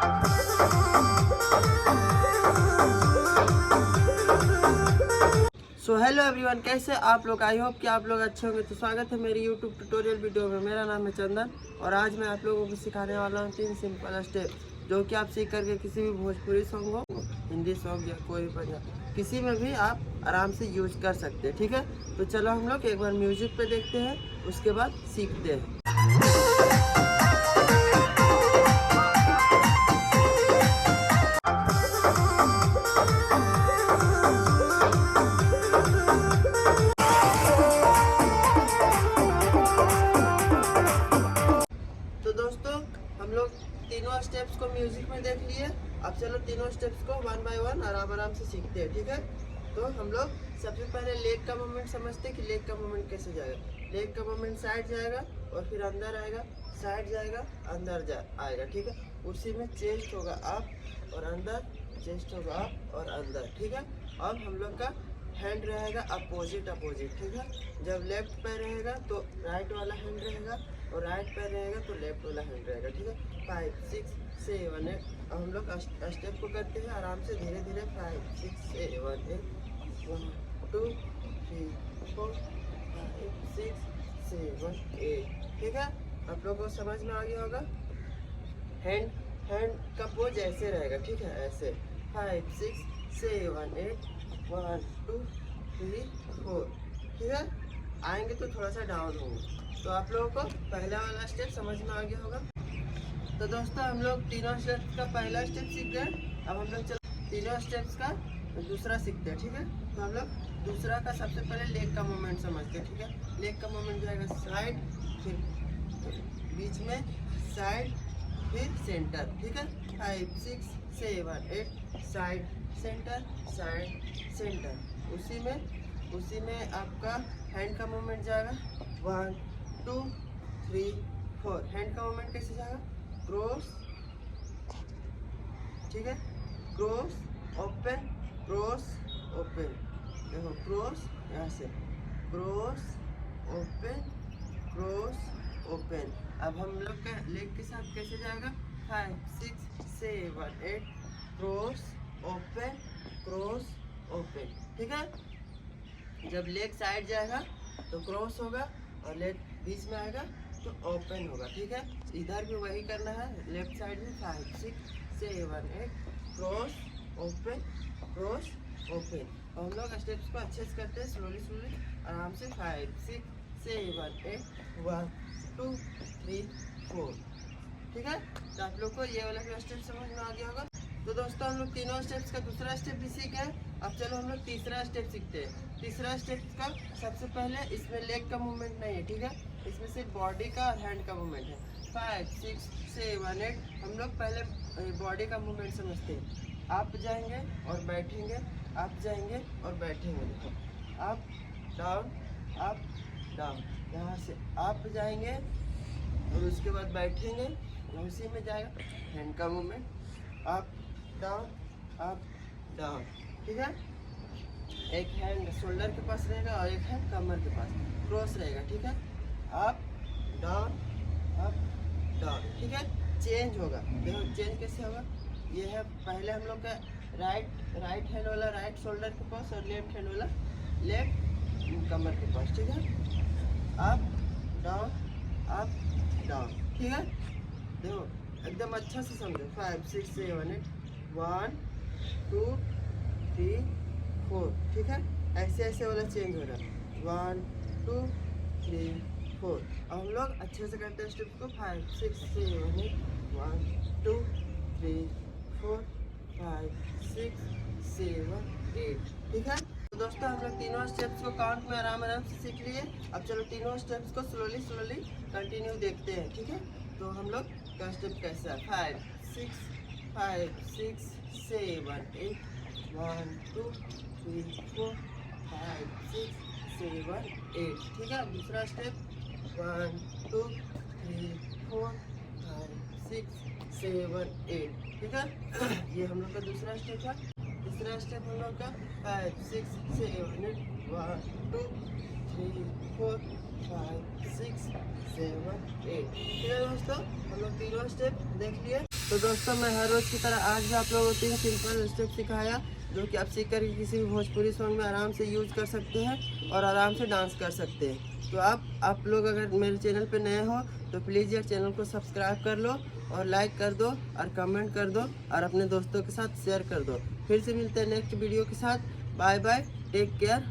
So hello everyone, कैसे आप लोग? आई होप कि आप लोग अच्छे होंगे। तो स्वागत है मेरी यूट्यूब ट्यूटोरियल वीडियो में। मेरा नाम है चंदन और आज मैं आप लोगों को सिखाने वाला हूँ 3 सिंपल स्टेप जो कि आप सीख करके किसी भी भोजपुरी सॉन्ग हो, हिंदी सॉन्ग या कोई भी पंजाबी, किसी में भी आप आराम से यूज कर सकते हैं। ठीक है, तो चलो हम लोग एक बार म्यूजिक पे देखते हैं, उसके बाद सीखते हैं। तो दोस्तों, हम लोग तीनों स्टेप्स को म्यूजिक में देख लिए। अब चलो तीनों स्टेप्स को वन बाय वन आराम से सीखते हैं। ठीक है, तो हम लोग सबसे पहले लेग का मूवमेंट समझते हैं कि लेग का मूवमेंट कैसे जाएगा। लेग का मूवमेंट साइड जाएगा और फिर अंदर आएगा, साइड जाएगा, अंदर आएगा। ठीक है, उसी में चेस्ट होगा अप और अंदर, चेस्ट होगा अप और अंदर। ठीक है, अब हम लोग का हैंड रहेगा अपोजिट। ठीक है, जब लेफ्ट पैर रहेगा तो राइट वाला हैंड रहेगा और राइट पैर रहेगा तो लेफ्ट वाला हैंड रहेगा। ठीक है, 5 6 7 8। अब हम लोग स्टेप को करते हैं आराम से, धीरे धीरे। 5 6 7 8 1 2 3 4 5 6 7 8। ठीक है, आप लोगों को समझ में आ गया होगा। हैंड का पोज ऐसे रहेगा। ठीक है, ऐसे 5 6 7 8 1 2 3 4। ठीक है, आएंगे तो थोड़ा सा डाउन होंगे। तो आप लोगों को पहला वाला स्टेप समझ में आ गया होगा। तो दोस्तों, हम लोग तीनों स्टेप्स का पहला स्टेप सीख गए। अब हम लोग चलो तीनों स्टेप्स का दूसरा सीखते हैं। ठीक है, तो हम लोग दूसरा का सबसे पहले लेग का मूवमेंट समझते हैं। ठीक है, लेग का मूवमेंट जाएगा साइड, फिर बीच में, साइड, फिर सेंटर। ठीक है, 5 6 7 8 साइड सेंटर, साइड सेंटर। उसी में आपका हैंड का मूवमेंट जाएगा 1 2 3 4। हैंड का मूवमेंट कैसे जाएगा? क्रॉस, ठीक है, क्रॉस ओपन, क्रॉस ओपन। देखो क्रॉस, यहाँ से क्रॉस ओपन, क्रॉस ओपन। अब हम लोग का लेग के साथ कैसे जाएगा? 5 6 7 8 क्रॉस ओपन, क्रॉस ओपन। ठीक है, जब लेग साइड जाएगा तो क्रॉस होगा और लेग बीच में आएगा तो ओपन होगा। ठीक है, इधर भी वही करना है, लेफ्ट साइड में 5 6 7 8 क्रॉस ओपन, क्रॉस ओपन। और हम लोग स्टेप्स को अच्छे से करते हैं, स्लोली आराम से। 5 6 7 8 1 2 3 4। ठीक है, तो आप लोग को ये वाला स्टेप समझ में आ गया होगा। तो दोस्तों, हम लोग तीनों स्टेप्स का दूसरा स्टेप भी सीख गए। अब चलो हम लोग तीसरा स्टेप सीखते हैं। तीसरा स्टेप का सबसे पहले इसमें लेग का मूवमेंट नहीं है। ठीक है, इसमें सिर्फ बॉडी का और हैंड का मूवमेंट है। 5 6 7 8। हम लोग पहले बॉडी का मूवमेंट समझते हैं। आप जाएंगे और बैठेंगे, आप जाएंगे और बैठेंगे। देखो अप डाउन, अप डाउन। यहाँ से आप जाएंगे और उसके बाद बैठेंगे, उसी में जाएगा हैंड का movement up down, up down. ठीक है, एक हैंड शोल्डर के पास रहेगा और एक हैंड कमर के पास क्रॉस रहेगा। ठीक है, अप डाउन, अप डाउन। ठीक है, चेंज होगा। देखो चेंज कैसे होगा? ये है पहले हम लोग का राइट हैंड वाला राइट शोल्डर के पास और लेफ्ट हैंड वाला लेफ्ट कमर के पास। ठीक है, अप डाउन, अप डाउन। ठीक है, देखो एकदम अच्छा से समझो। 5 6 7 8 1 2 3 4। ठीक है, ऐसे वाला चेंज हो रहा है। 1 2 3 4। अब हम लोग अच्छे से करते हैं स्टेप को। 5 6 7 8 1 2 3 4 5 6 7 8। ठीक है, तो दोस्तों, हम लोग तीनों स्टेप्स को काउंट में आराम से सीख लिए। अब चलो तीनों स्टेप्स को स्लोली कंटिन्यू देखते हैं। ठीक है, तो हम लोग का स्टेप कैसा है? 5 6 7 8 1 2 3 4 5 6 7 8। ठीक है, दूसरा स्टेप 1 2 3 4 5 6 7 8। ठीक है, ये हम लोग का दूसरा स्टेप है। तीसरा स्टेप हम लोग का 5 6 7 8 1 2 3 4 5 6 7 8। ठीक है दोस्तों, हम लोग तीनों स्टेप देख लिए। तो दोस्तों मैं हर रोज़ की तरह आज भी आप लोगों को 3 सिंपल स्टेप सिखाया, जो कि आप सीख कर किसी भी भोजपुरी सॉन्ग में आराम से यूज कर सकते हैं और आराम से डांस कर सकते हैं। तो आप लोग अगर मेरे चैनल पे नए हो तो प्लीज़ यार चैनल को सब्सक्राइब कर लो और लाइक कर दो और कमेंट कर दो और अपने दोस्तों के साथ शेयर कर दो। फिर से मिलते हैं नेक्स्ट वीडियो के साथ। Bye bye, take care.